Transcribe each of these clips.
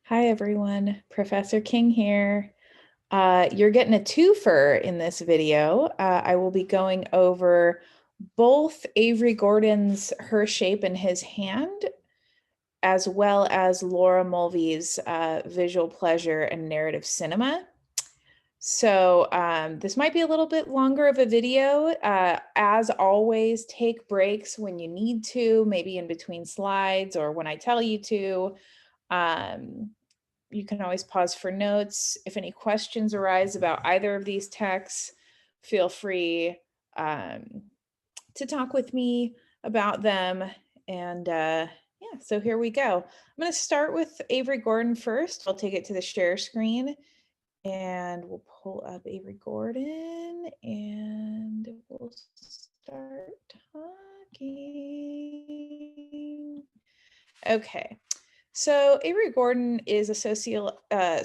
Hi everyone, Professor King here. You're getting a twofer in this video. I will be going over both Avery Gordon's Her Shape in His Hand, as well as Laura Mulvey's Visual Pleasure and Narrative Cinema. So this might be a little bit longer of a video. As always, take breaks when you need to, maybe in between slides or when I tell you to. You can always pause for notes. If any questions arise about either of these texts, feel free to talk with me about them. And yeah, so here we go. I'm going to start with Avery Gordon first. I'll take it to the share screen and we'll pull up Avery Gordon and we'll start talking. Okay. So Avery Gordon is a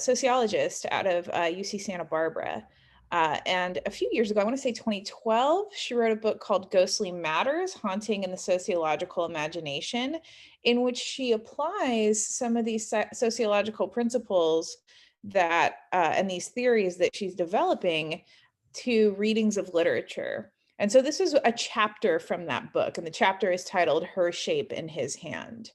sociologist out of UC Santa Barbara. And a few years ago, I want to say 2012, she wrote a book called Ghostly Matters, Haunting in the Sociological Imagination, in which she applies some of these sociological principles that and these theories that she's developing to readings of literature. And so this is a chapter from that book, and the chapter is titled Her Shape in His Hand.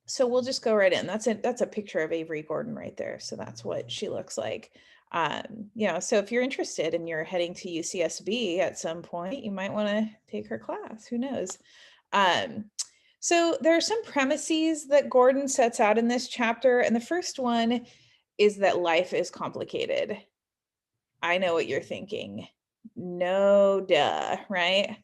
So we'll just go right in. That's a picture of Avery Gordon right there. So that's what she looks like. So if you're interested and you're heading to UCSB at some point, you might want to take her class. Who knows? So there are some premises that Gordon sets out in this chapter. And the first one is that life is complicated. I know what you're thinking. No, duh, right?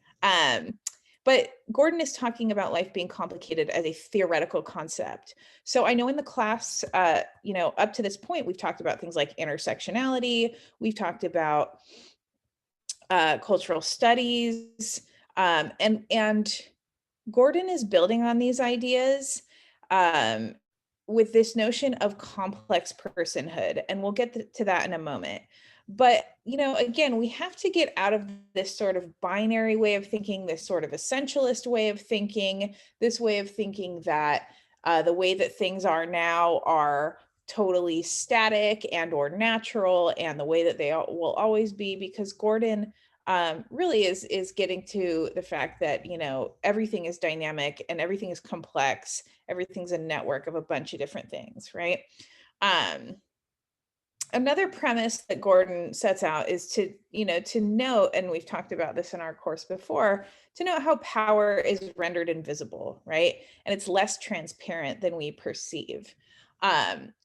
But Gordon is talking about life being complicated as a theoretical concept. So I know in the class, up to this point, we've talked about things like intersectionality. We've talked about cultural studies, and Gordon is building on these ideas with this notion of complex personhood, and we'll get to that in a moment. But, again, we have to get out of this sort of binary way of thinking, this sort of essentialist way of thinking, this way of thinking that the way that things are now are totally static and or natural, and the way that they will always be, because Gordon really is getting to the fact that, everything is dynamic and everything is complex. Everything's a network of a bunch of different things, right? Another premise that Gordon sets out is to note, and we've talked about this in our course before, to note how power is rendered invisible, right? And it's less transparent than we perceive.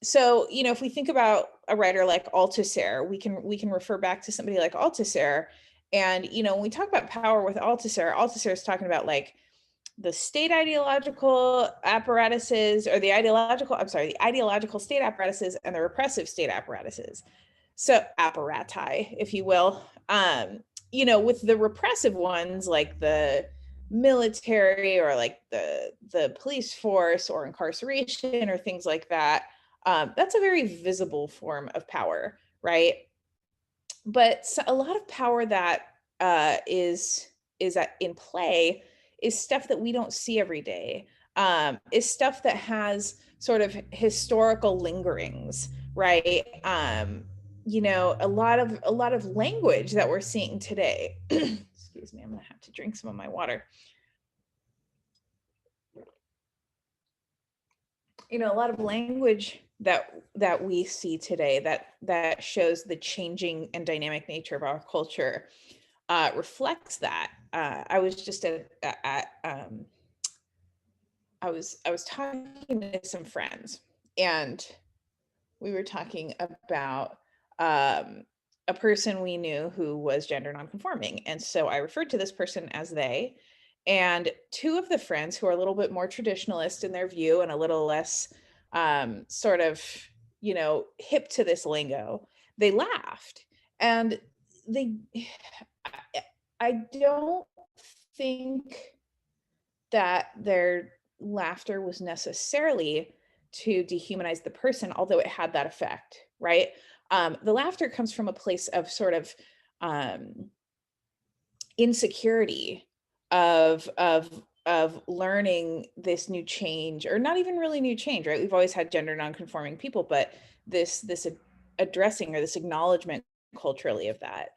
So, if we think about a writer like Althusser, we can refer back to somebody like Althusser. And, when we talk about power with Althusser is talking about like the state ideological apparatuses, or the ideological state apparatuses and the repressive state apparatuses. So apparati, if you will, with the repressive ones like the military or like the police force or incarceration or things like that, that's a very visible form of power, right? But a lot of power that is in play is stuff that we don't see every day, is stuff that has sort of historical lingerings, right? A lot of language that we're seeing today. Excuse me, I'm gonna have to drink some of my water. A lot of language that we see today that shows the changing and dynamic nature of our culture reflects that. I was just I was talking to some friends, and we were talking about a person we knew who was gender nonconforming, and so I referred to this person as they. And two of the friends who are a little bit more traditionalist in their view and a little less sort of hip to this lingo, they laughed, and they I don't think that their laughter was necessarily to dehumanize the person, although it had that effect, right? The laughter comes from a place of sort of insecurity, of learning this new change, or not even really new change, right? We've always had gender nonconforming people, but this addressing or this acknowledgement culturally of that.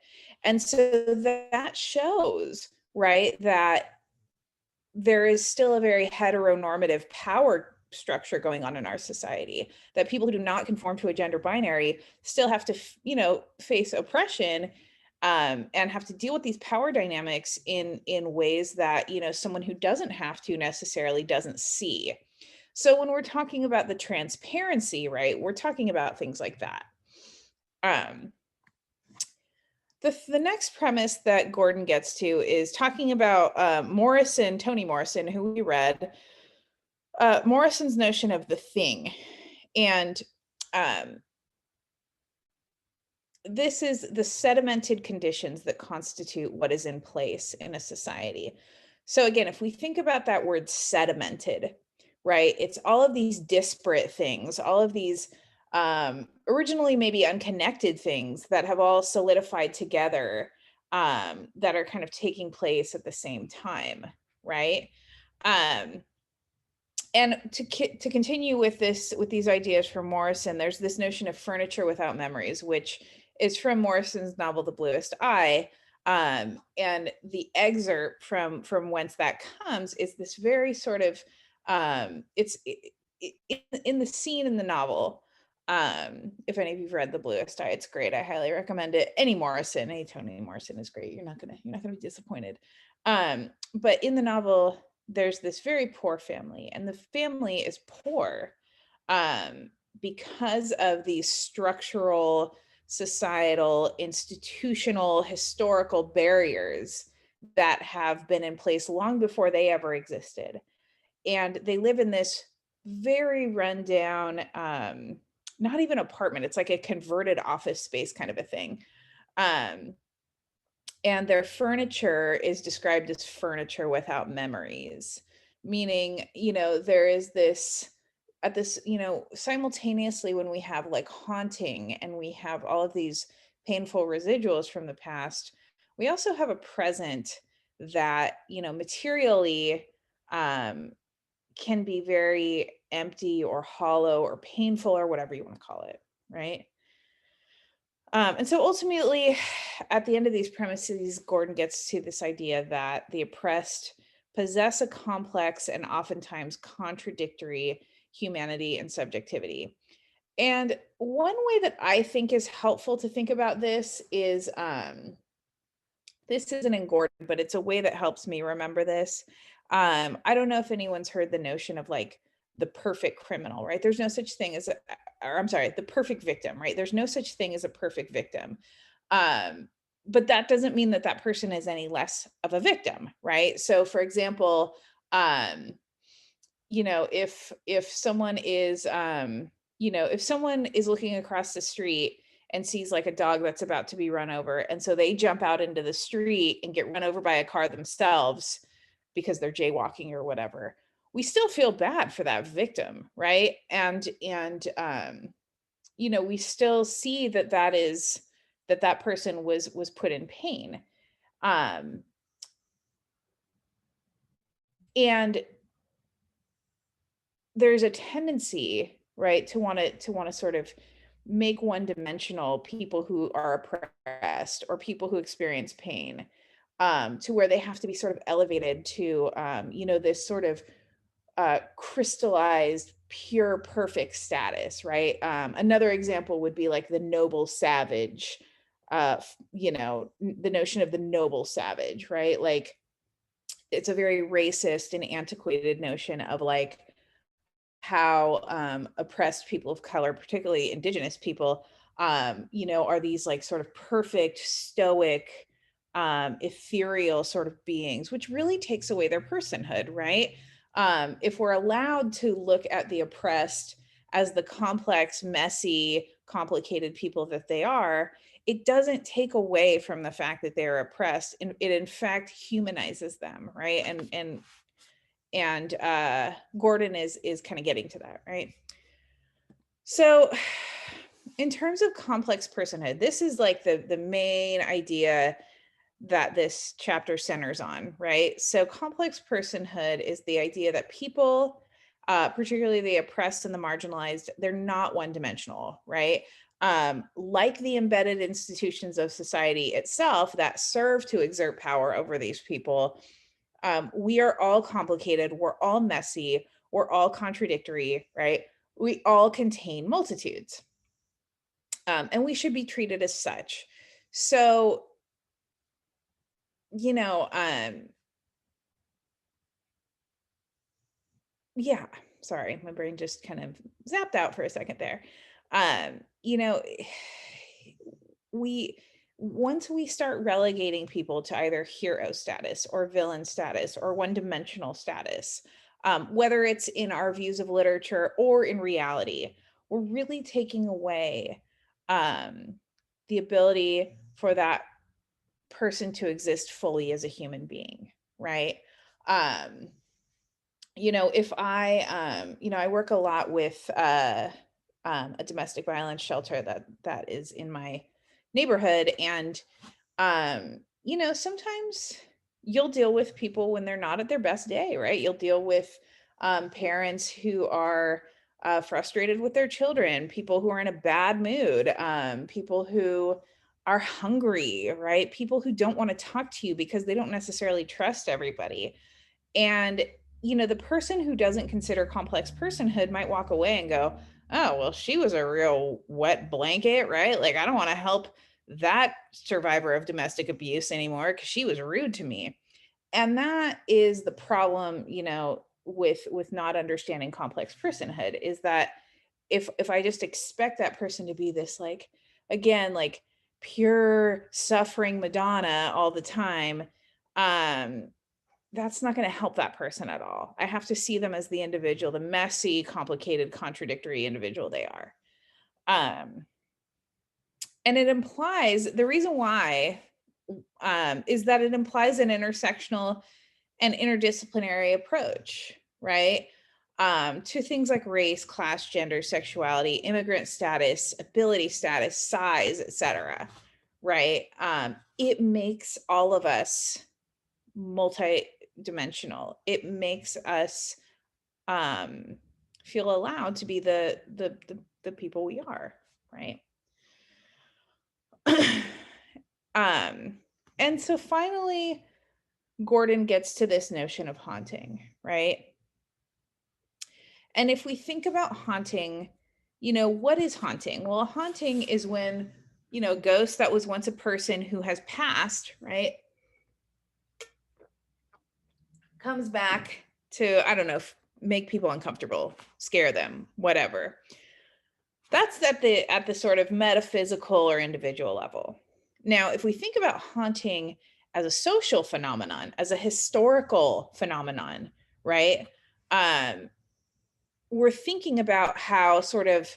And so that shows, right, that there is still a very heteronormative power structure going on in our society, that people who do not conform to a gender binary still have to, face oppression, and have to deal with these power dynamics in ways that, someone who doesn't have to necessarily doesn't see. So when we're talking about the transparency, right, we're talking about things like that. Um, the next premise that Gordon gets to is talking about Toni Morrison, who we read, Morrison's notion of the thing. And this is the sedimented conditions that constitute what is in place in a society. So again, if we think about that word sedimented, right, it's all of these disparate things, all of these originally maybe unconnected things that have all solidified together, that are kind of taking place at the same time, right? And to continue with these ideas from Morrison, there's this notion of furniture without memories, which is from Morrison's novel The Bluest Eye. And the excerpt from whence that comes is this very sort of it's in the scene in the novel. If any of you've read The Bluest Eye, it's great. I highly recommend it. Any Toni Morrison is great. You're not gonna be disappointed. But in the novel, there's this very poor family, and the family is poor because of these structural, societal, institutional, historical barriers that have been in place long before they ever existed. And they live in this very rundown, not even apartment, it's like a converted office space kind of a thing. And their furniture is described as furniture without memories, meaning, there is this at this, simultaneously, when we have like haunting and we have all of these painful residuals from the past, we also have a present that, materially, can be very empty or hollow or painful or whatever you want to call it, right? And so ultimately, at the end of these premises, Gordon gets to this idea that the oppressed possess a complex and oftentimes contradictory humanity and subjectivity. And one way that I think is helpful to think about this is, this isn't in Gordon, but it's a way that helps me remember this. I don't know if anyone's heard the notion of like the perfect criminal, right? There's no such thing as the perfect victim, right? There's no such thing as a perfect victim. But that doesn't mean that that person is any less of a victim, right? So for example, if someone is, if someone is looking across the street and sees like a dog that's about to be run over, and so they jump out into the street and get run over by a car themselves because they're jaywalking or whatever, we still feel bad for that victim, right? And we still see that person was put in pain. And there's a tendency, right, to want to sort of make one-dimensional people who are oppressed or people who experience pain, to where they have to be sort of elevated to, this sort of crystallized, pure, perfect status, right? Another example would be like the noble savage, the notion of the noble savage, right? Like, it's a very racist and antiquated notion of like how oppressed people of color, particularly indigenous people, are these like sort of perfect, stoic, ethereal sort of beings, which really takes away their personhood, right? If we're allowed to look at the oppressed as the complex, messy, complicated people that they are, it doesn't take away from the fact that they're oppressed. And it in fact humanizes them, right? And Gordon is kind of getting to that, right? So in terms of complex personhood, this is like the main idea that this chapter centers on, right? So complex personhood is the idea that people, particularly the oppressed and the marginalized, they're not one-dimensional, right? Like the embedded institutions of society itself that serve to exert power over these people, we are all complicated, we're all messy, we're all contradictory, right? We all contain multitudes, and we should be treated as such. So, you know, yeah, sorry, my brain just kind of zapped out for a second there. You know, we once we start relegating people to either hero status or villain status or one-dimensional status, whether it's in our views of literature or in reality, we're really taking away um, the ability for that person to exist fully as a human being, right? Um, you know, if I, you know, I work a lot with a domestic violence shelter that is in my neighborhood, and you know, sometimes you'll deal with people when they're not at their best day, right? You'll deal with parents who are frustrated with their children, people who are in a bad mood, people who are hungry, right? People who don't want to talk to you because they don't necessarily trust everybody. And, you know, the person who doesn't consider complex personhood might walk away and go, oh, well, she was a real wet blanket, right? Like, I don't want to help that survivor of domestic abuse anymore because she was rude to me. And that is the problem, you know, with not understanding complex personhood, is that if I just expect that person to be this, like, again, like pure suffering Madonna all the time, um that's not going to help that person at all. I have to see them as the individual, the messy, complicated, contradictory individual they are. Um, and it implies, the reason why is that it implies an intersectional and interdisciplinary approach, right? To things like race, class, gender, sexuality, immigrant status, ability status, size, etc. Right? It makes all of us multi-dimensional. It makes us um, feel allowed to be the people we are, right? um, and so finally, Gordon gets to this notion of haunting, right? And if we think about haunting, you know, what is haunting? Well, a haunting is when, you know, a ghost that was once a person who has passed, right, comes back to, I don't know, make people uncomfortable, scare them, whatever. That's at the sort of metaphysical or individual level. Now, if we think about haunting as a social phenomenon, as a historical phenomenon, right? We're thinking about how sort of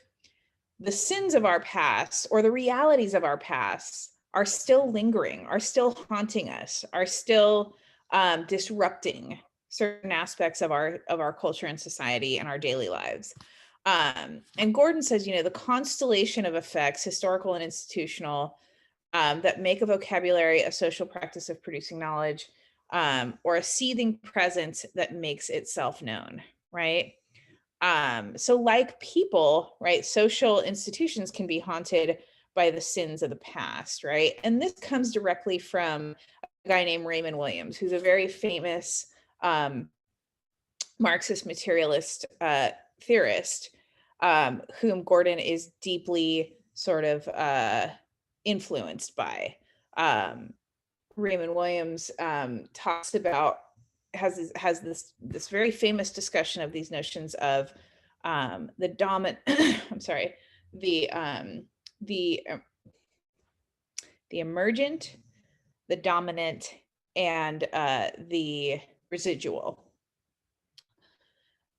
the sins of our past or the realities of our past are still lingering, are still haunting us, are still disrupting certain aspects of our culture and society and our daily lives. And Gordon says, you know, the constellation of effects, historical and institutional, that make a vocabulary a social practice of producing knowledge, or a seething presence that makes itself known, right? So like people, right, social institutions can be haunted by the sins of the past, right? And this comes directly from a guy named Raymond Williams, who's a very famous Marxist materialist theorist, whom Gordon is deeply sort of influenced by. Raymond Williams talks about, has this very famous discussion of these notions of the dominant I'm sorry, the the um, the emergent, the dominant, and the residual.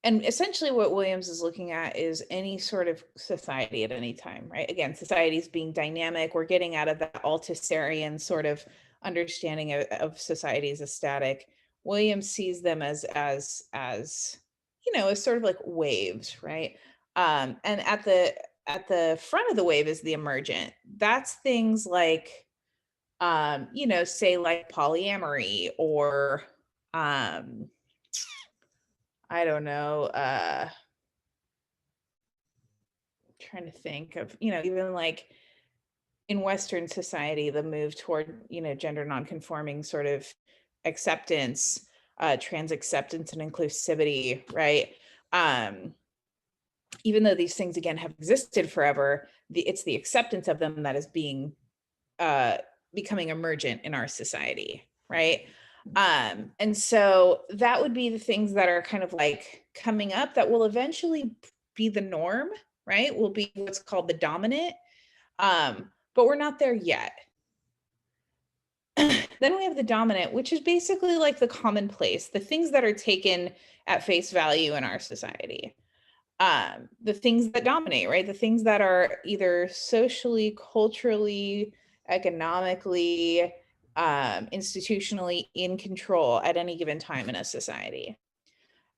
And essentially what Williams is looking at is any sort of society at any time, right? Again, societies being dynamic. We're getting out of that Althusserian sort of understanding of society as a static. Williams sees them as you know, as sort of like waves, right? And at the front of the wave is the emergent. That's things like you know, say like polyamory or, I don't know, trying to think of, you know, even like in Western society, the move toward, you know, gender nonconforming sort of acceptance, trans acceptance and inclusivity, right? Um, Even though these things again have existed forever, it's the acceptance of them that is being uh, becoming emergent in our society, right? And so that would be the things that are kind of like coming up that will eventually be the norm, right? Will be what's called the dominant. But we're not there yet. Then we have the dominant, which is basically like the commonplace, the things that are taken at face value in our society. The things that dominate, right? The things that are either socially, culturally, economically, institutionally in control at any given time in a society.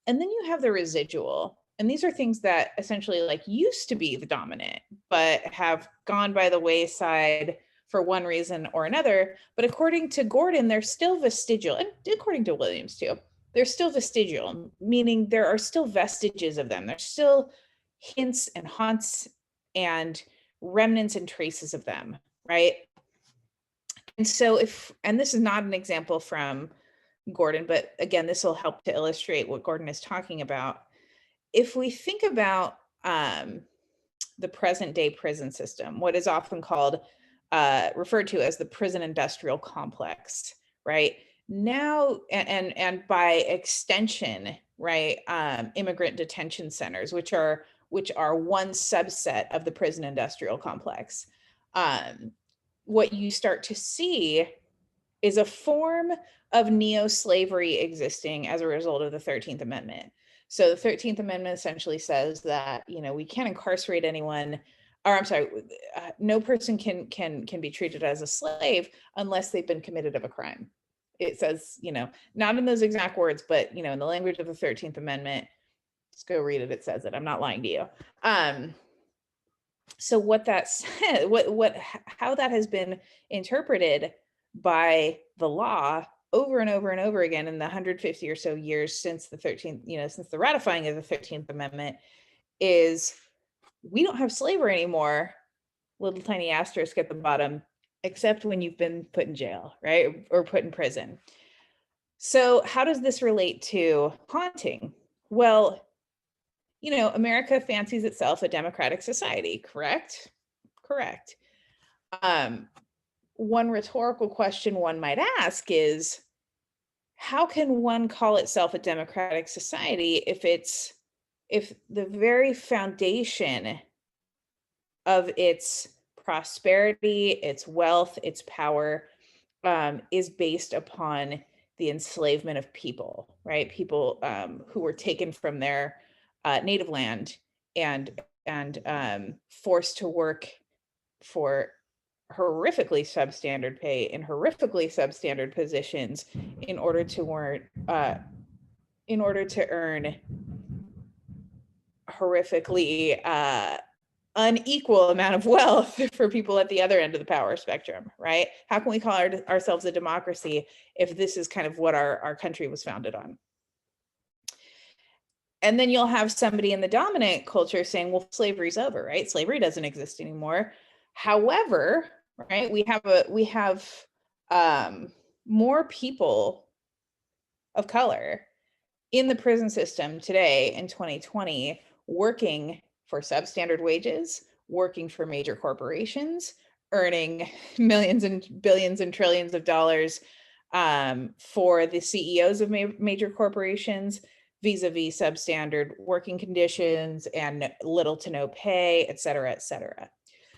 And then you have the residual. And these are things that essentially like used to be the dominant, but have gone by the wayside for one reason or another. But according to Gordon, they're still vestigial, and according to Williams too, they're still vestigial, meaning there are still vestiges of them. There's still hints and haunts and remnants and traces of them, right? And so and this is not an example from Gordon, but again, this will help to illustrate what Gordon is talking about. If we think about the present day prison system, what is often called, referred to as the prison industrial complex, right? Now, and by extension, right, immigrant detention centers, which are one subset of the prison industrial complex. What you start to see is a form of neo-slavery existing as a result of the 13th Amendment. So the 13th Amendment essentially says that, you know, we can't incarcerate anyone, or I'm sorry, no person can be treated as a slave unless they've been committed of a crime. It says, you know, not in those exact words, but, you know, in the language of the 13th Amendment, just go read it. It says it. I'm not lying to you. So what that said, how that has been interpreted by the law over and over and over again in the 150 or so years since the 13th, you know, since the ratifying of the 13th Amendment, is we don't have slavery anymore, little tiny asterisk at the bottom, except when you've been put in jail, right? Or put in prison. So how does this relate to haunting? Well, you know, America fancies itself a democratic society, correct? Correct. One rhetorical question one might ask is, how can one call itself a democratic society if the very foundation of its prosperity, its wealth, its power, is based upon the enslavement of people, right? People who were taken from their native land and forced to work for horrifically substandard pay in horrifically substandard positions in order to earn horrifically unequal amount of wealth for people at the other end of the power spectrum, right? How can we call ourselves a democracy if this is kind of what our country was founded on? And then you'll have somebody in the dominant culture saying, well, slavery's over, right? Slavery doesn't exist anymore. However, right, we have more people of color in the prison system today in 2020 working for substandard wages, working for major corporations, earning millions and billions and trillions of dollars for the CEOs of major corporations, vis-a-vis substandard working conditions and little to no pay, et cetera, et cetera.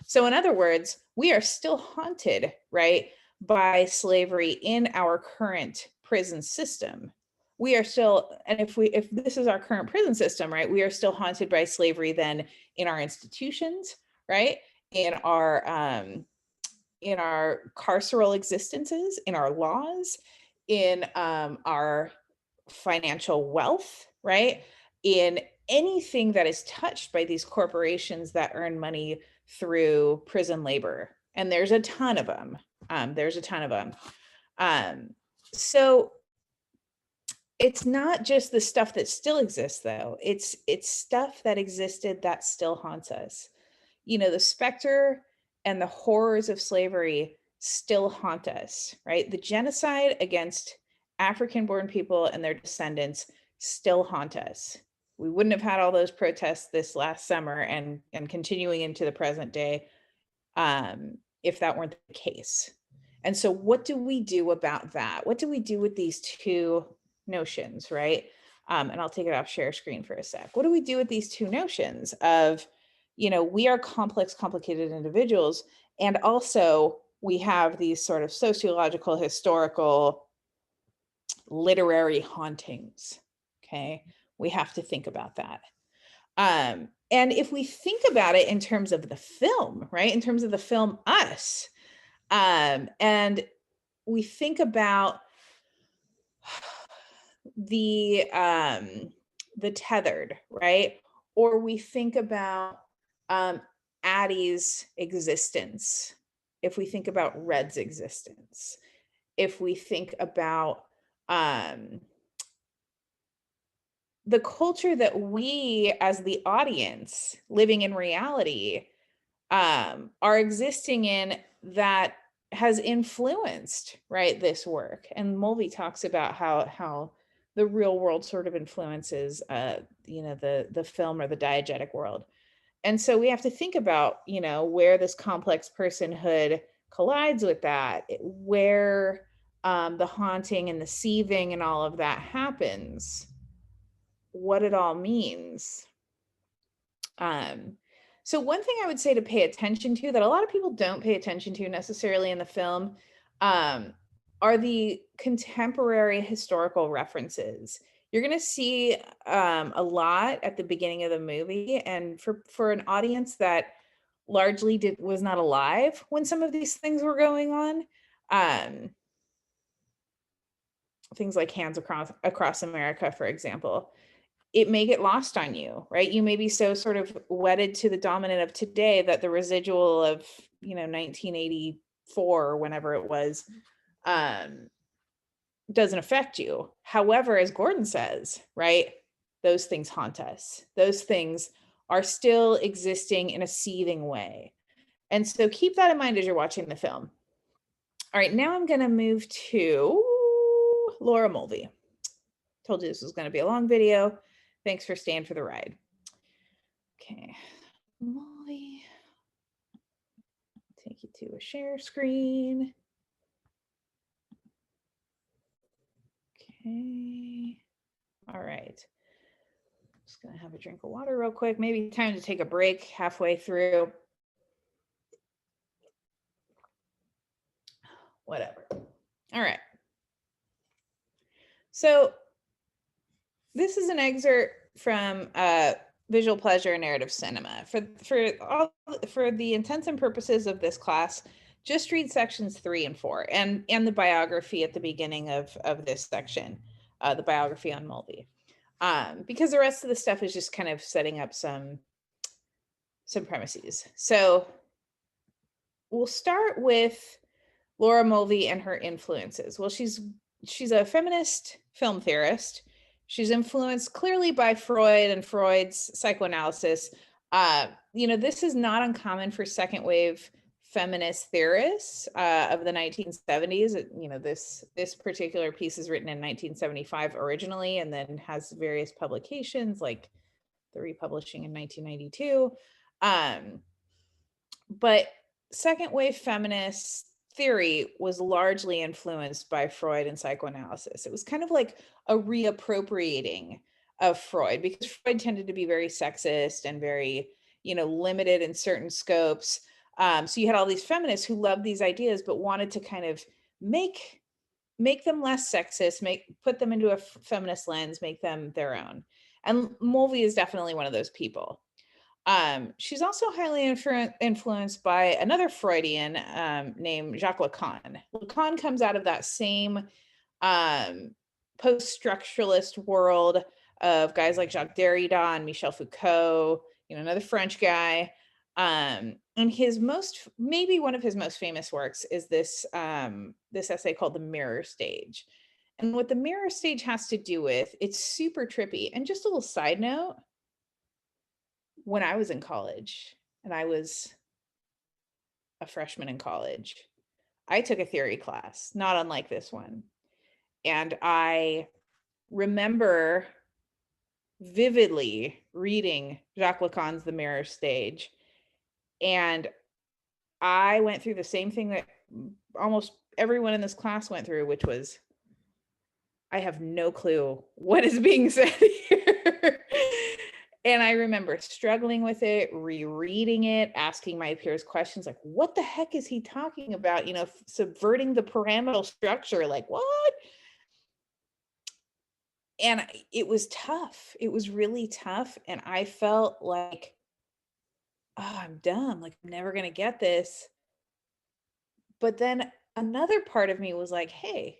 So in other words, we are still haunted, right, by slavery in our current prison system. We are still, and if this is our current prison system, right, we are still haunted by slavery then in our institutions, right, in our carceral existences, in our laws, in our financial wealth, right, in anything that is touched by these corporations that earn money through prison labor. And there's a ton of them, There's a ton of them. So it's not just the stuff that still exists, though. It's stuff that existed that still haunts us. The specter and the horrors of slavery still haunt us, right? The genocide against African-born people and their descendants still haunt us. We wouldn't have had all those protests this last summer and continuing into the present day if that weren't the case. And so what do we do about that? What do we do with these two notions, right? And I'll take it off share screen for a sec. What do we do with these two notions of, we are complex, complicated individuals, and also we have these sort of sociological, historical, literary hauntings, okay? We have to think about that. And if we think about it in terms of the film, right, in terms of the film Us, and we think about the tethered, right, or we think about Addie's existence, if we think about Red's existence, if we think about the culture that we as the audience living in reality are existing in, that has influenced, right, this work. And Mulvey talks about how the real world sort of influences the film or the diegetic world. And so we have to think about where this complex personhood collides with that, where the haunting and the seething and all of that happens, what it all means. So one thing I would say to pay attention to, that a lot of people don't pay attention to necessarily in the film, are the contemporary historical references. You're going to see a lot at the beginning of the movie, and for an audience that largely was not alive when some of these things were going on, things like Hands Across America, for example, it may get lost on you, right? You may be so sort of wedded to the dominant of today that the residual of 1984 or whenever it was doesn't affect you. However, as Gordon says, right, those things haunt us. Those things are still existing in a seething way. And so keep that in mind as you're watching the film. All right, now I'm going to move to Laura Mulvey. Told you this was going to be a long video. Thanks for staying for the ride. Okay, Mulvey, take you to a share screen. Okay, all right. Just gonna have a drink of water real quick. Maybe time to take a break halfway through. Whatever. All right. So this is an excerpt from Visual Pleasure and Narrative Cinema. For the intents and purposes of this class, just read sections 3 and 4 and the biography at the beginning of this section, the biography on Mulvey, because the rest of the stuff is just kind of setting up some premises. So we'll start with Laura Mulvey and her influences. Well, she's a feminist film theorist. She's influenced clearly by Freud and Freud's psychoanalysis. This is not uncommon for second wave feminist theorists of the 1970s. This particular piece is written in 1975 originally, and then has various publications, like the republishing in 1992. But second wave feminist theory was largely influenced by Freud and psychoanalysis. It was kind of like a reappropriating of Freud, because Freud tended to be very sexist and very, limited in certain scopes. So you had all these feminists who loved these ideas, but wanted to kind of make them less sexist, put them into a feminist lens, make them their own. And Mulvey is definitely one of those people. She's also highly influenced by another Freudian named Jacques Lacan. Lacan comes out of that same post-structuralist world of guys like Jacques Derrida and Michel Foucault, another French guy. And his maybe one of his most famous works is this essay called The Mirror Stage. And what the mirror stage has to do with, it's super trippy. And just a little side note, when I was in college and I was a freshman in college, I took a theory class, not unlike this one. And I remember vividly reading Jacques Lacan's The Mirror Stage. And I went through the same thing that almost everyone in this class went through, which was, I have no clue what is being said here. And I remember struggling with it, rereading it, asking my peers questions like, what the heck is he talking about? You know, subverting the pyramidal structure, like what? And it was tough. It was really tough. And I felt like, oh, I'm done. Like, I'm never going to get this. But then another part of me was like, hey,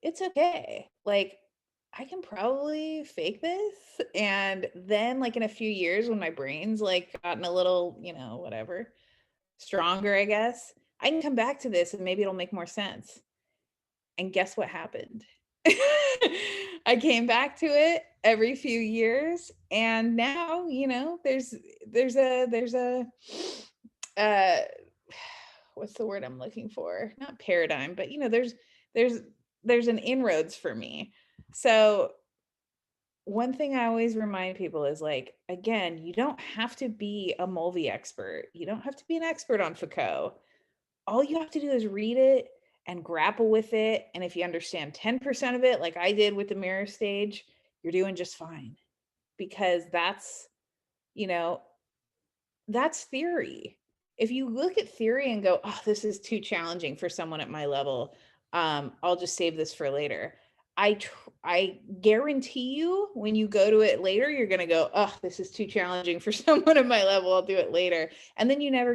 it's okay. Like, I can probably fake this. And then, like, in a few years, when my brain's like gotten a little, you know, whatever, stronger, I guess, I can come back to this and maybe it'll make more sense. And guess what happened? I came back to it every few years. And now, you know, there's a, what's the word I'm looking for? Not paradigm, but you know, there's an inroads for me. So one thing I always remind people is like, again, you don't have to be a Mulvey expert. You don't have to be an expert on Foucault. All you have to do is read it and grapple with it. And if you understand 10% of it, like I did with the mirror stage, you're doing just fine. Because that's, you know, that's theory. If you look at theory and go, oh, this is too challenging for someone at my level, I'll just save this for later. I guarantee you when you go to it later, you're going to go, oh, this is too challenging for someone at my level. I'll do it later. And then you never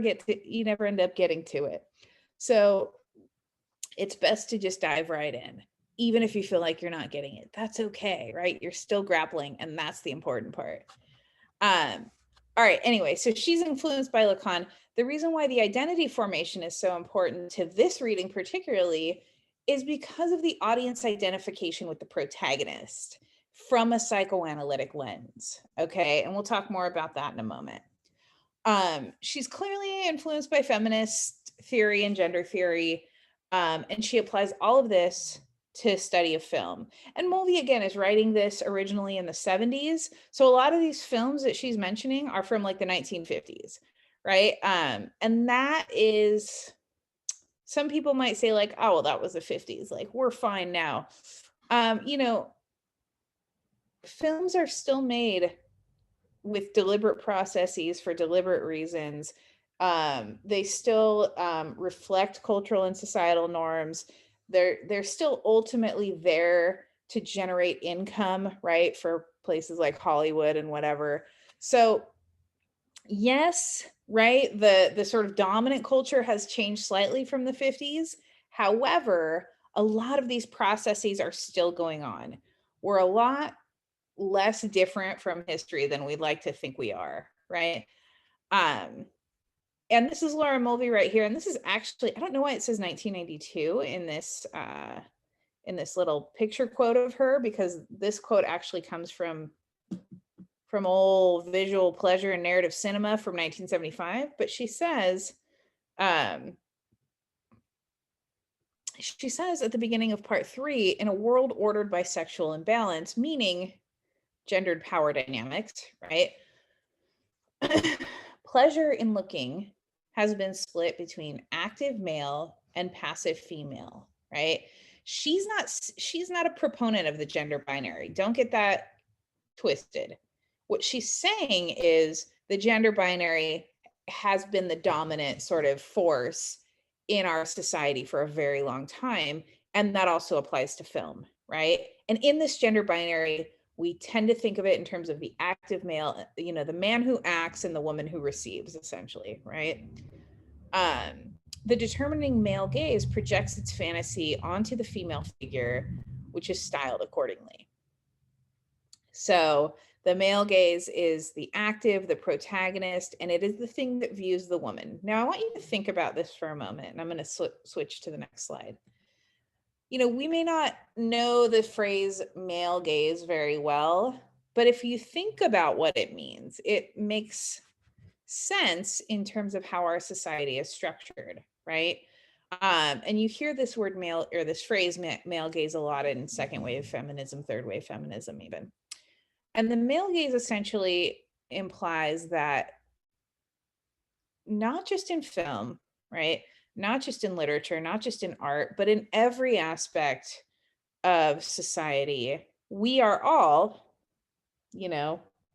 end up getting to it. So it's best to just dive right in. Even if you feel like you're not getting it, that's okay, right? You're still grappling, and that's the important part. All right, anyway, so she's influenced by Lacan. The reason why the identity formation is so important to this reading particularly is because of the audience identification with the protagonist from a psychoanalytic lens, okay? And we'll talk more about that in a moment. She's clearly influenced by feminist theory and gender theory, and she applies all of this to study of film. And Mulvey, again, is writing this originally in the 70s. So a lot of these films that she's mentioning are from like the 1950s, right? And that is, some people might say like, oh, well, that was the 50s. Like, we're fine now. You know, films are still made with deliberate processes for deliberate reasons. They still reflect cultural and societal norms. They're still ultimately there to generate income, right, for places like Hollywood and whatever. So yes, right, the sort of dominant culture has changed slightly from the 50s. However, a lot of these processes are still going on. We're a lot less different from history than we'd like to think we are, right? And this is Laura Mulvey right here. And this is actually, I don't know why it says 1992 in this little picture quote of her, because this quote actually comes from old visual pleasure and narrative cinema from 1975. But she says at the beginning of part 3, in a world ordered by sexual imbalance, meaning gendered power dynamics, right? Pleasure in looking has been split between active male and passive female, right? She's not a proponent of the gender binary. Don't get that twisted. What she's saying is the gender binary has been the dominant sort of force in our society for a very long time. And that also applies to film, right? And in this gender binary, we tend to think of it in terms of the active male, you know, the man who acts and the woman who receives, essentially, right? The determining male gaze projects its fantasy onto the female figure, which is styled accordingly. So The male gaze is the active, the protagonist, and it is the thing that views the woman. Now, I want you to think about this for a moment, and I'm going to switch to the next slide. We may not know the phrase male gaze very well, but if you think about what it means, it makes sense in terms of how our society is structured, right? And you hear this word male, or this phrase male gaze, a lot in second wave feminism, third wave feminism even. And the male gaze essentially implies that not just in film, right? Not just in literature, not just in art, but in every aspect of society, we are all,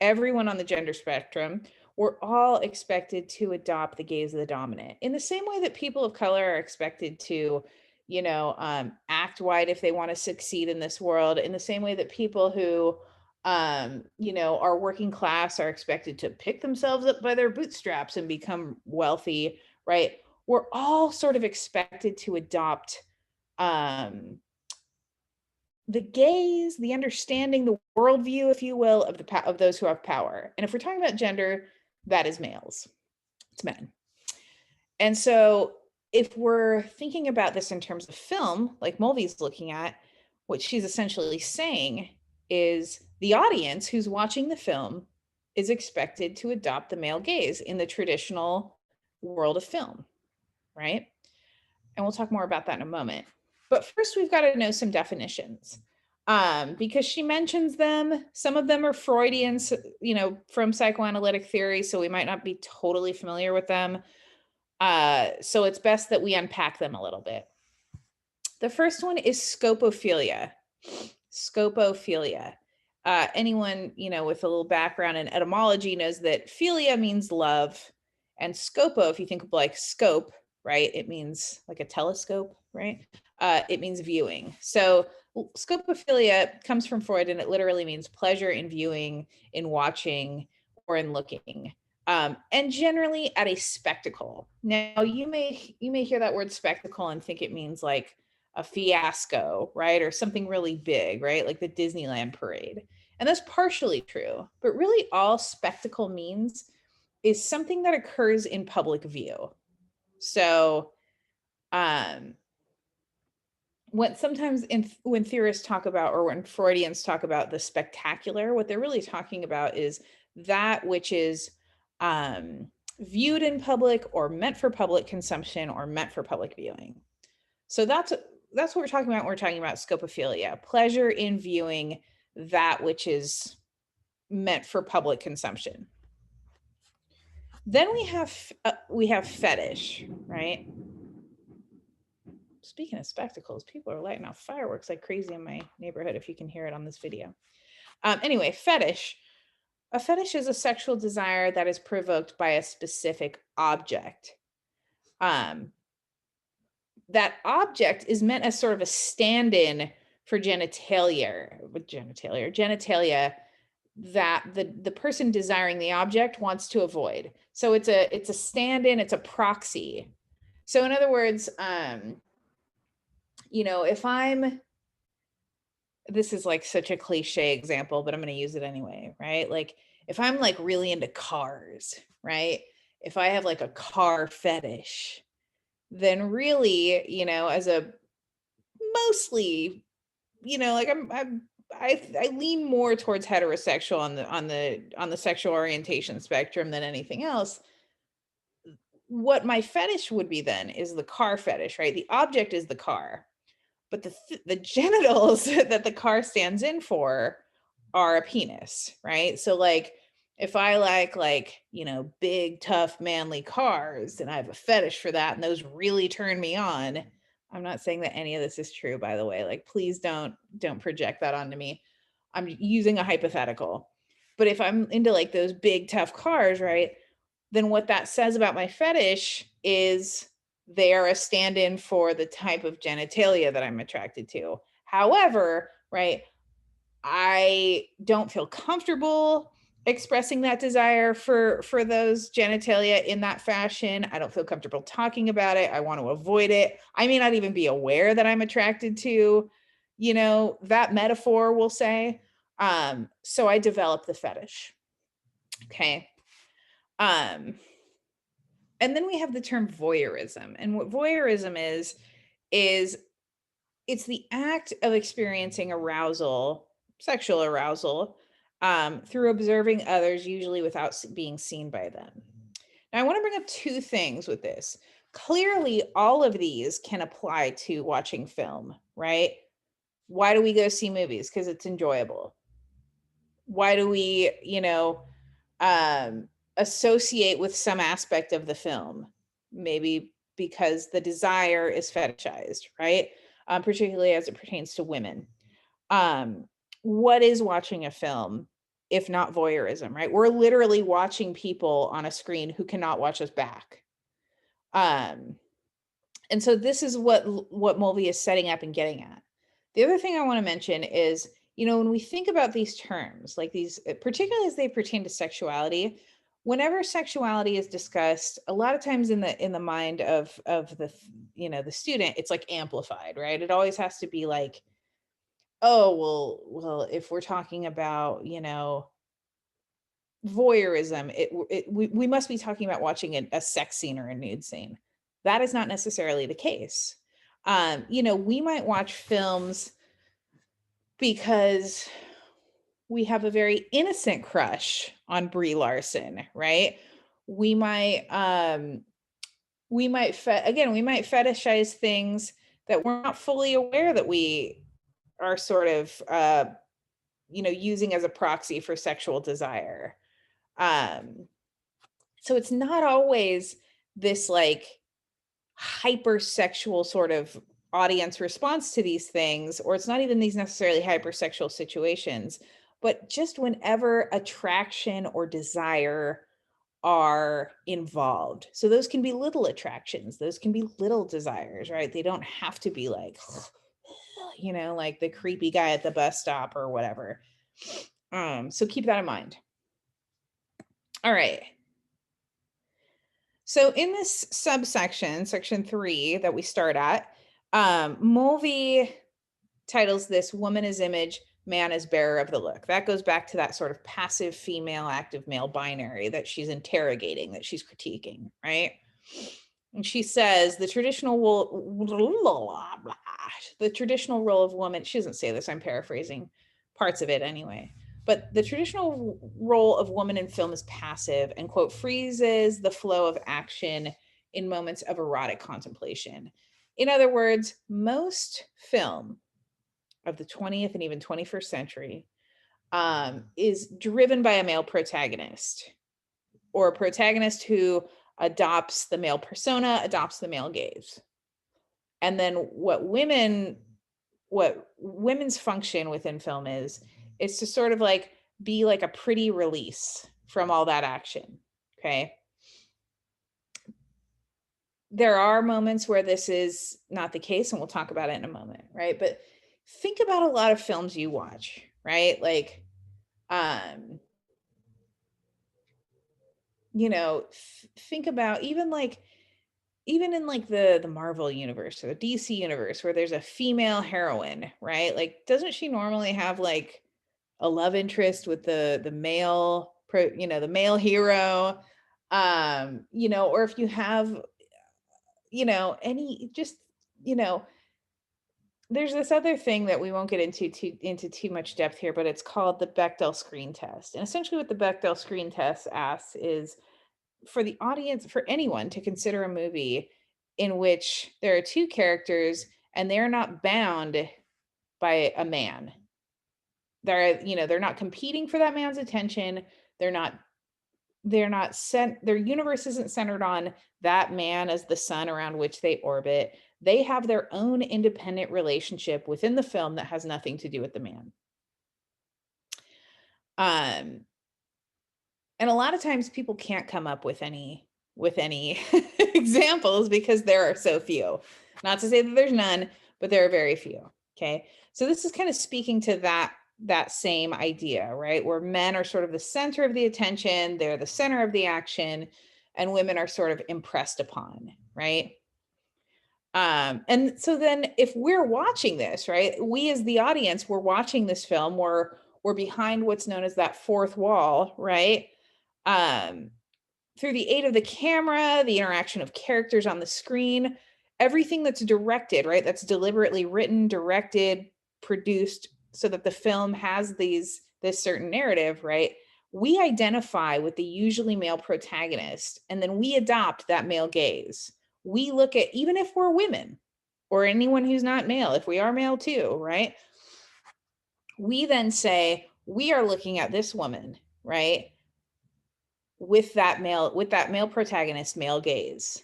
everyone on the gender spectrum, we're all expected to adopt the gaze of the dominant in the same way that people of color are expected to, act white if they want to succeed in this world, in the same way that people who, are working class are expected to pick themselves up by their bootstraps and become wealthy, right? We're all sort of expected to adopt the gaze, the understanding, the worldview, if you will, of those who have power. And if we're talking about gender, that is males, it's men. And so if we're thinking about this in terms of film, like Mulvey's looking at, what she's essentially saying is the audience who's watching the film is expected to adopt the male gaze in the traditional world of film, right? And we'll talk more about that in a moment. But first, we've got to know some definitions, because she mentions them. Some of them are Freudian, from psychoanalytic theory, so we might not be totally familiar with them. So it's best that we unpack them a little bit. The first one is scopophilia. Scopophilia. Anyone, with a little background in etymology knows that philia means love, and scopo, if you think of like scope, right? It means like a telescope, right? It means viewing. So scopophilia comes from Freud, and it literally means pleasure in viewing, in watching, or in looking, and generally at a spectacle. Now, you may hear that word spectacle and think it means like a fiasco, right? Or something really big, right? Like the Disneyland parade. And that's partially true, but really all spectacle means is something that occurs in public view. So, when theorists talk about, or when Freudians talk about the spectacular, what they're really talking about is that which is viewed in public, or meant for public consumption, or meant for public viewing. So that's what we're talking about when we're talking about scopophilia, pleasure in viewing that which is meant for public consumption. Then we have fetish, right? Speaking of spectacles, people are lighting off fireworks like crazy in my neighborhood, if you can hear it on this video. Anyway, fetish. A fetish is a sexual desire that is provoked by a specific object. That object is meant as sort of a stand-in for genitalia that the person desiring the object wants to avoid. So it's a stand-in, it's a proxy. So in other words, this is like such a cliche example, but I'm going to use it anyway, right? Like if I'm like really into cars, right? If I have like a car fetish, then really, as a mostly, like I lean more towards heterosexual on the sexual orientation spectrum than anything else. What my fetish would be then is the car fetish, right? The object is the car, but the genitals that the car stands in for are a penis, right? So like if I like, big, tough, manly cars, and I have a fetish for that, and those really turn me on. I'm not saying that any of this is true, by the way. Like, please don't project that onto me. I'm using a hypothetical. But if I'm into like those big, tough cars, right, then what that says about my fetish is they are a stand-in for the type of genitalia that I'm attracted to. However, right, I don't feel comfortable expressing that desire for those genitalia in that fashion. I don't feel comfortable talking about it. I want to avoid it. I may not even be aware that I'm attracted to, that metaphor, we'll say. So I developed the fetish. Okay. Um, and then we have the term voyeurism. And what voyeurism is it's the act of experiencing arousal, sexual arousal, through observing others, usually without being seen by them. Now, I want to bring up two things with this. Clearly, all of these can apply to watching film, right? Why do we go see movies? Because it's enjoyable. Why do we, associate with some aspect of the film? Maybe because the desire is fetishized, right? Particularly as it pertains to women. What is watching a film if not voyeurism, right? We're literally watching people on a screen who cannot watch us back. And so this is what Mulvey is setting up and getting at. The other thing I want to mention is, when we think about these terms, like these, particularly as they pertain to sexuality, whenever sexuality is discussed, a lot of times in the mind of the the student, it's like amplified, right? It always has to be like, oh, well, if we're talking about, voyeurism, we must be talking about watching a sex scene or a nude scene. That is not necessarily the case. We might watch films because we have a very innocent crush on Brie Larson, right? We might we might fetishize things that we're not fully aware that we are sort of using as a proxy for sexual desire. So it's not always this like hypersexual sort of audience response to these things, or it's not even these necessarily hypersexual situations, but just whenever attraction or desire are involved. So those can be little attractions, those can be little desires, right? They don't have to be like, like the creepy guy at the bus stop or whatever. So keep that in mind. All right. So in this subsection, section 3 that we start at, Mulvey titles this "Woman is image, man is bearer of the look." That goes back to that sort of passive female, active male binary that she's interrogating, that she's critiquing, right? And she says the traditional role of woman, she doesn't say this, I'm paraphrasing parts of it anyway, but the traditional role of woman in film is passive and, quote, freezes the flow of action in moments of erotic contemplation. In other words, most film of the 20th and even 21st century is driven by a male protagonist, or a protagonist who adopts the male persona, adopts the male gaze. And then what women's function within film is to sort of like be like a pretty release from all that action. Okay. There are moments where this is not the case, and we'll talk about it in a moment, right? But think about a lot of films you watch, right? Like, think about even in like the Marvel universe or the DC universe where there's a female heroine, right? Like, doesn't she normally have like a love interest with the male the male hero? Or if you have, any just, there's this other thing that we won't get into too much depth here, but it's called the Bechdel screen test. And essentially what the Bechdel screen test asks is for the audience, for anyone to consider a movie in which there are two characters and they're not bound by a man. They're not competing for that man's attention. Their universe isn't centered on that man as the sun around which they orbit. They have their own independent relationship within the film that has nothing to do with the man. And a lot of times people can't come up with any examples because there are so few. Not to say that there's none, but there are very few. Okay. So this is kind of speaking to that same idea, right? Where men are sort of the center of the attention, they're the center of the action, and women are sort of impressed upon, right? And so then if we're watching this, right, we as the audience, we're watching this film, we're or behind what's known as that fourth wall, right? Through the aid of the camera, the interaction of characters on the screen, everything that's directed, right? That's deliberately written, directed, produced so that the film has this certain narrative, right? We identify with the usually male protagonist, and then we adopt that male gaze. We look at, even if we're women or anyone who's not male, if we are male too, right? We then say, we are looking at this woman, right? With that male protagonist, male gaze,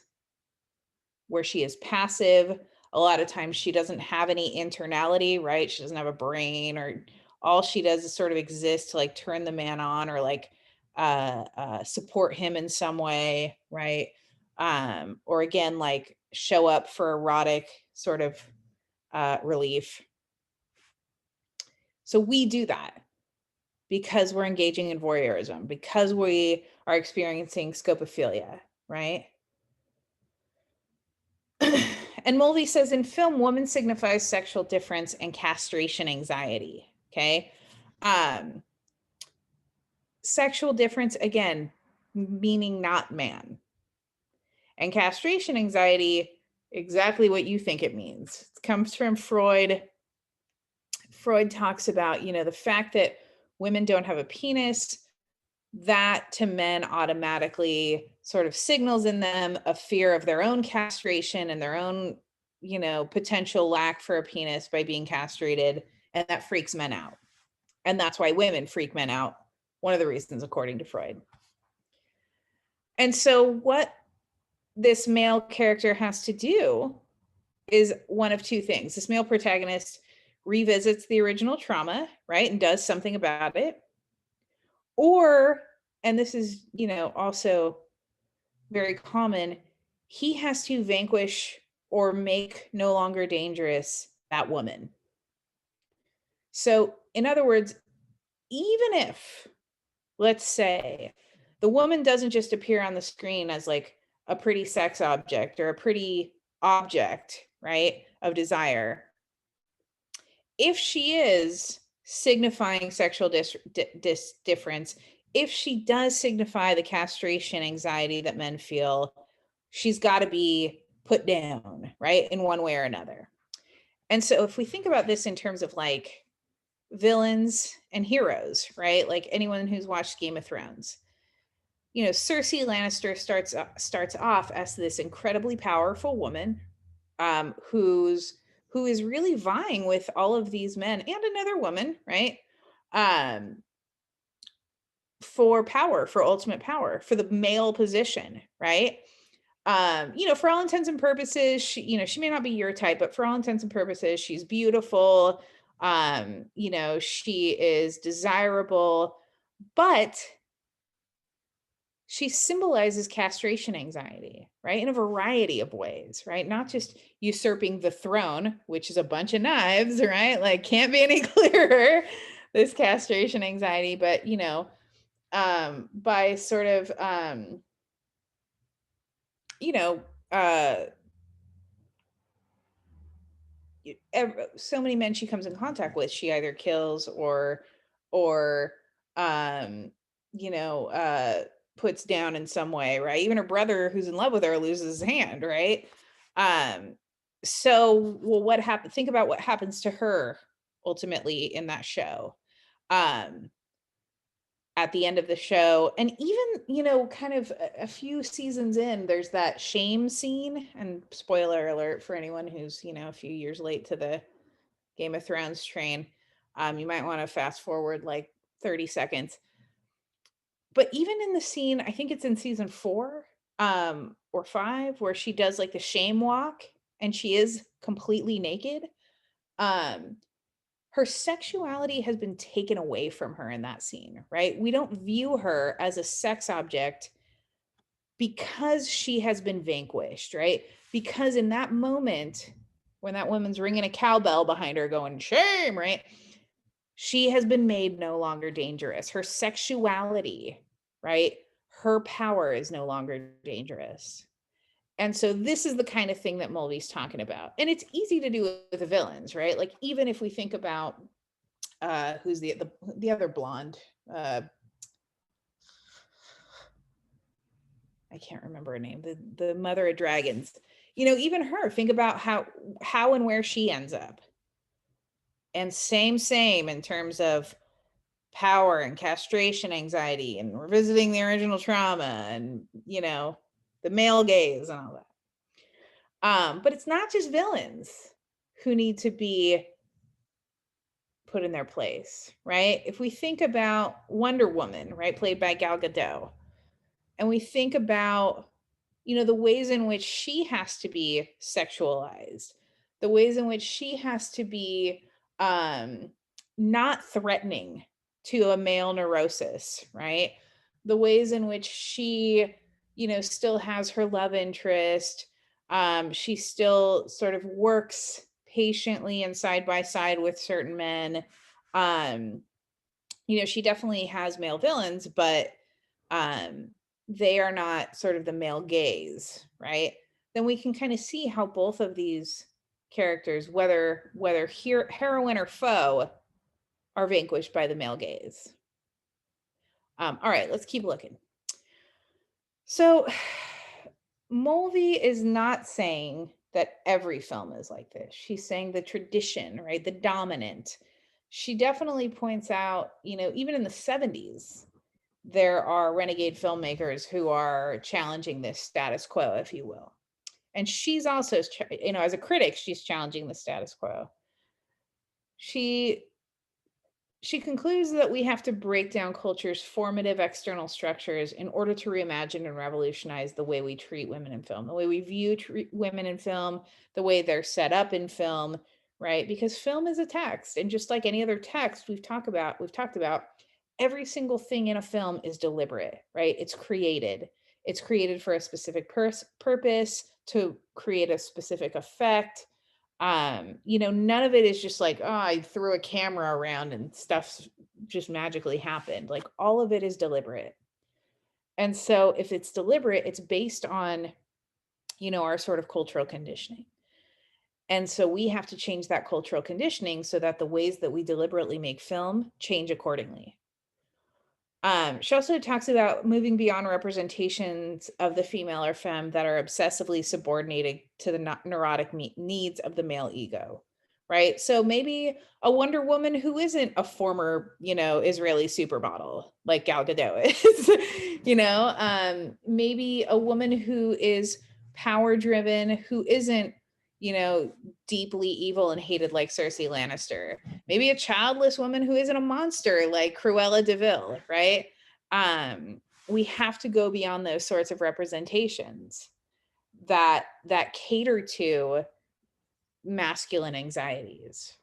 where she is passive. A lot of times she doesn't have any internality, right? She doesn't have a brain, or all she does is sort of exist to like turn the man on, or like support him in some way, right? Or again, like show up for erotic sort of relief. So we do that because we're engaging in voyeurism, because we are experiencing scopophilia, right? And Mulvey says, in film, woman signifies sexual difference and castration anxiety. Okay. Sexual difference, again, meaning not man. And castration anxiety, exactly what you think it means. It comes from Freud. Freud talks about, the fact that women don't have a penis, that to men automatically sort of signals in them a fear of their own castration and their own, potential lack for a penis by being castrated. And that freaks men out. And that's why women freak men out. One of the reasons, according to Freud. And so what this male character has to do is one of two things. This male protagonist revisits the original trauma, right? And does something about it. Or, and this is, also very common, he has to vanquish or make no longer dangerous that woman. So, in other words, even if, let's say, the woman doesn't just appear on the screen as like a pretty sex object or a pretty object, right, of desire, if she is signifying sexual difference, if she does signify the castration anxiety that men feel, she's got to be put down, right, in one way or another. And so if we think about this in terms of like villains and heroes, right, like anyone who's watched Game of Thrones, Cersei Lannister starts off as this incredibly powerful woman, who is really vying with all of these men and another woman, right? For power, for ultimate power, for the male position, right? For all intents and purposes, she may not be your type, but for all intents and purposes, she's beautiful. She is desirable, but she symbolizes castration anxiety, right? In a variety of ways, right? Not just usurping the throne, which is a bunch of knives, right? Like can't be any clearer, this castration anxiety, but, by sort of, so many men she comes in contact with, she either kills or, um, puts down in some way, right? Even her brother who's in love with her loses his hand, right? So, well, what happened? Think about what happens to her ultimately in that show. At the end of the show, and even, kind of a few seasons in, there's that shame scene, and spoiler alert for anyone who's, a few years late to the Game of Thrones train. You might want to fast forward like 30 seconds. But even in the scene, I think it's in season 4, or 5, where she does like the shame walk and she is completely naked. Her sexuality has been taken away from her in that scene, right? We don't view her as a sex object because she has been vanquished, right? Because in that moment, when that woman's ringing a cowbell behind her going, shame, right? She has been made no longer dangerous. Her sexuality, right? Her power is no longer dangerous. And so this is the kind of thing that Mulvey's talking about. And it's easy to do with the villains, right? Like even if we think about who's the other blonde? I can't remember her name. The mother of dragons. You know, even her. Think about how and where she ends up. And same in terms of power and castration anxiety and revisiting the original trauma and, you know, the male gaze and all that. But it's not just villains who need to be put in their place, right? If we think about Wonder Woman, right, played by Gal Gadot, and we think about, you know, the ways in which she has to be sexualized, the ways in which she has to be not threatening to a male neurosis, right? The ways in which she, you know, still has her love interest. She still sort of works patiently and side by side with certain men. You know, she definitely has male villains, but they are not sort of the male gaze, right? Then we can kind of see how both of these characters, whether heroine or foe, are vanquished by the male gaze. All right, let's keep looking. So Mulvey is not saying that every film is like this. She's saying the tradition, right? The dominant. She definitely points out, you know, even in the 70s, there are renegade filmmakers who are challenging this status quo, if you will. And she's also, you know, as a critic, she's challenging the status quo. She concludes that we have to break down culture's formative external structures in order to reimagine and revolutionize the way we treat women in film, the way we view women in film, the way they're set up in film, right? Because film is a text, and just like any other text we've talked about, every single thing in a film is deliberate, right? It's created. It's created for a specific purpose, to create a specific effect. You know, none of it is just like, oh, I threw a camera around and stuff just magically happened. Like, all of it is deliberate. And so if it's deliberate, it's based on, you know, our sort of cultural conditioning. And so we have to change that cultural conditioning so that the ways that we deliberately make film change accordingly. She also talks about moving beyond representations of the female or femme that are obsessively subordinated to the neurotic needs of the male ego, right? So maybe a Wonder Woman who isn't a former, you know, Israeli supermodel like Gal Gadot is, you know, maybe a woman who is power driven, who isn't, you know, deeply evil and hated like Cersei Lannister. Maybe a childless woman who isn't a monster like Cruella de Vil, right? We have to go beyond those sorts of representations that cater to masculine anxieties.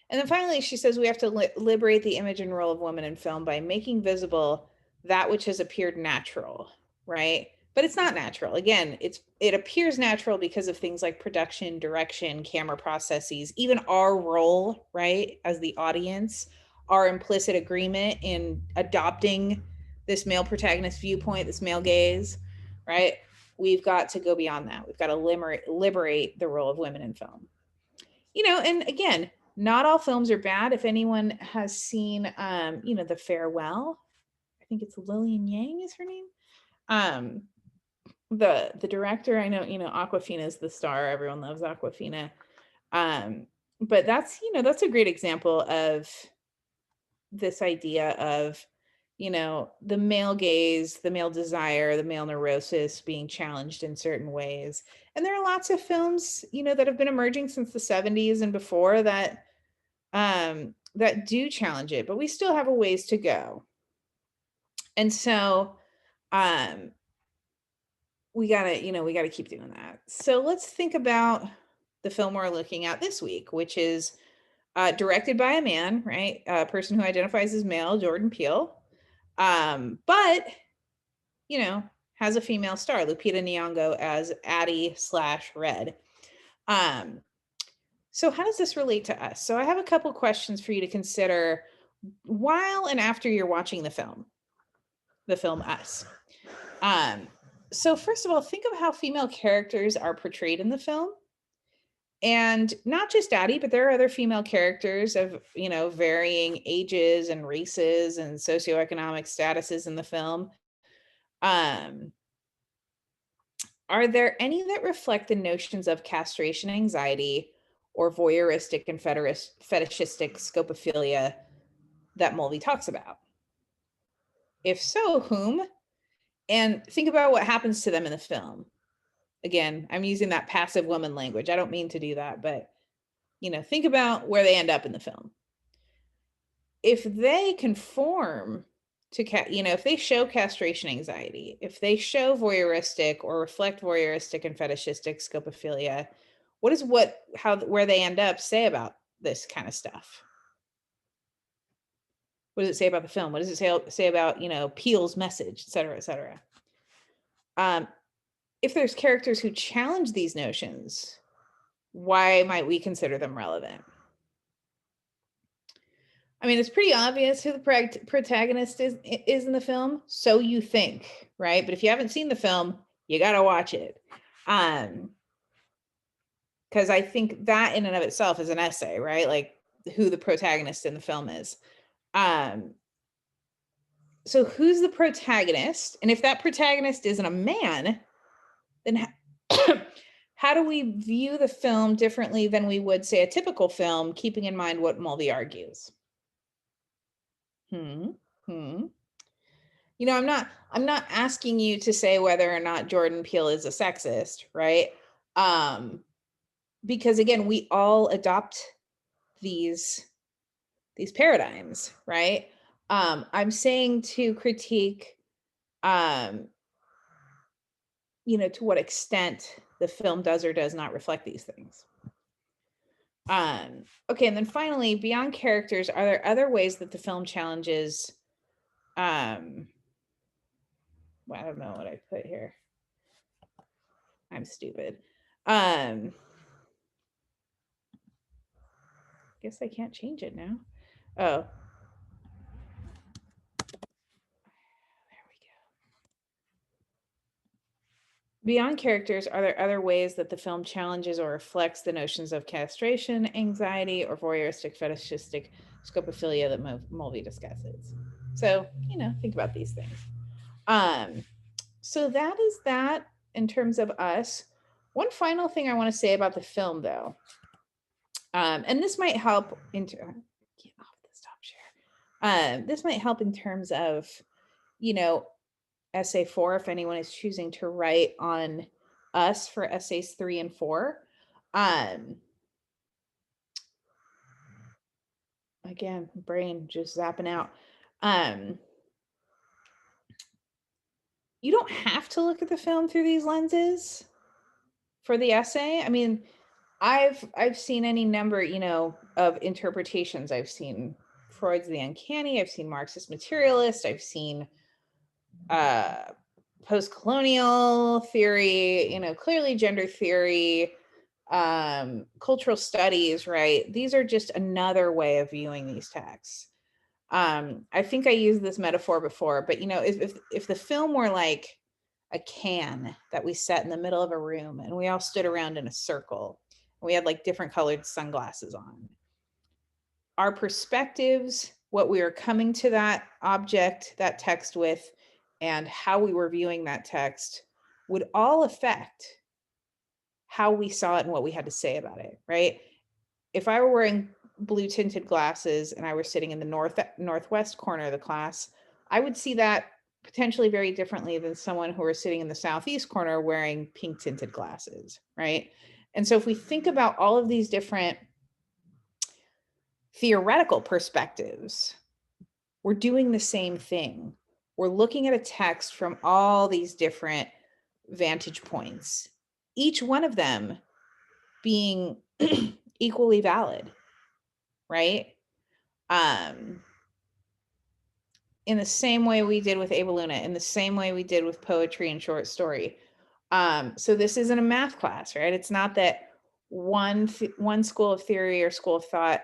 And then finally, she says we have to liberate the image and role of women in film by making visible that which has appeared natural, right? But it's not natural. Again, it appears natural because of things like production, direction, camera processes, even our role, right, as the audience, our implicit agreement in adopting this male protagonist viewpoint, this male gaze, right? We've got to go beyond that. We've got to liberate the role of women in film. You know, and again, not all films are bad. If anyone has seen, you know, The Farewell, I think it's Lillian Yang is her name. The director, I know, you know, Awkwafina is the star. Everyone loves Awkwafina. But that's, you know, that's a great example of this idea of, you know, the male gaze, the male desire, the male neurosis being challenged in certain ways. And there are lots of films, you know, that have been emerging since the 70s and before that that do challenge it, but we still have a ways to go. And so we gotta keep doing that. So let's think about the film we're looking at this week, which is directed by a man, right? A person who identifies as male, Jordan Peele. But, you know, has a female star, Lupita Nyong'o, as Addie/Red. So how does this relate to us? So I have a couple questions for you to consider while and after you're watching the film Us. So first of all, think of how female characters are portrayed in the film And not just Addie, but there are other female characters of, varying ages and races and socioeconomic statuses in the film. Um, are there any that reflect the notions of castration anxiety or voyeuristic and fetishistic scopophilia that Mulvey talks about? If so, whom? And think about what happens to them in the film. Again, I'm using that passive woman language. I don't mean to do that, but think about where they end up in the film. If they conform to, if they show castration anxiety, if they show voyeuristic or reflect voyeuristic and fetishistic scopophilia, where they end up say about this kind of stuff? What does it say about the film? What does it say about, Peele's message, et cetera, et cetera? If there's characters who challenge these notions, why might we consider them relevant? I mean, it's pretty obvious who the protagonist is in the film. So you think, right? But if you haven't seen the film, you got to watch it. Because I think that in and of itself is an essay, right? Like who the protagonist in the film is. So who's the protagonist? And if that protagonist isn't a man, then how do we view the film differently than we would, say, a typical film, keeping in mind what Mulvey argues? I'm not asking you to say whether or not Jordan Peele is a sexist, right? Because again, we all adopt these paradigms, right? I'm saying to critique, to what extent the film does or does not reflect these things. Okay, and then finally, beyond characters, are there other ways that the film challenges? Well, I don't know what I put here. I'm stupid. Guess I can't change it now. Oh. There we go. Beyond characters, are there other ways that the film challenges or reflects the notions of castration, anxiety, or voyeuristic fetishistic scopophilia that Mulvey discusses? So, think about these things. So that is that in terms of us. One final thing I want to say about the film, though, and this might help get off the stop share. This might help in terms of, essay 4, if anyone is choosing to write on us for essays 3 and 4. Again, brain just zapping out. You don't have to look at the film through these lenses for the essay. I mean, I've seen any number, of interpretations. I've seen Freud's The Uncanny. I've seen Marxist materialist. I've seen post-colonial theory, clearly gender theory, cultural studies, right? These are just another way of viewing these texts. I think I used this metaphor before, but if the film were like a can that we set in the middle of a room and we all stood around in a circle, and we had like different colored sunglasses on, our perspectives, what we were coming to that object, that text with, and how we were viewing that text would all affect how we saw it and what we had to say about it, right? If I were wearing blue tinted glasses and I were sitting in the northwest corner of the class, I would see that potentially very differently than someone who was sitting in the southeast corner wearing pink tinted glasses, right? And so if we think about all of these different theoretical perspectives, we're doing the same thing. We're looking at a text from all these different vantage points, each one of them being equally valid, right? In the same way we did with Ava Luna, in the same way we did with poetry and short story. So this isn't a math class, right? It's not that one school of theory or school of thought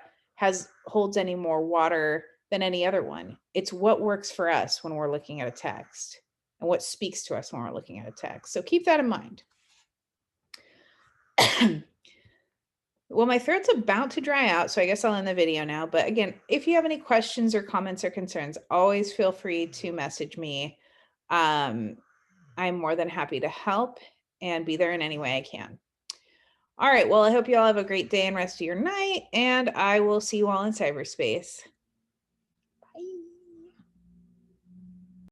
holds any more water than any other one. It's what works for us when we're looking at a text and what speaks to us when we're looking at a text. So keep that in mind. Well, my throat's about to dry out, so I guess I'll end the video now. But again, if you have any questions or comments or concerns, always feel free to message me. Um, I'm more than happy to help and be there in any way I can. All right. Well, I hope you all have a great day and rest of your night, and I will see you all in cyberspace.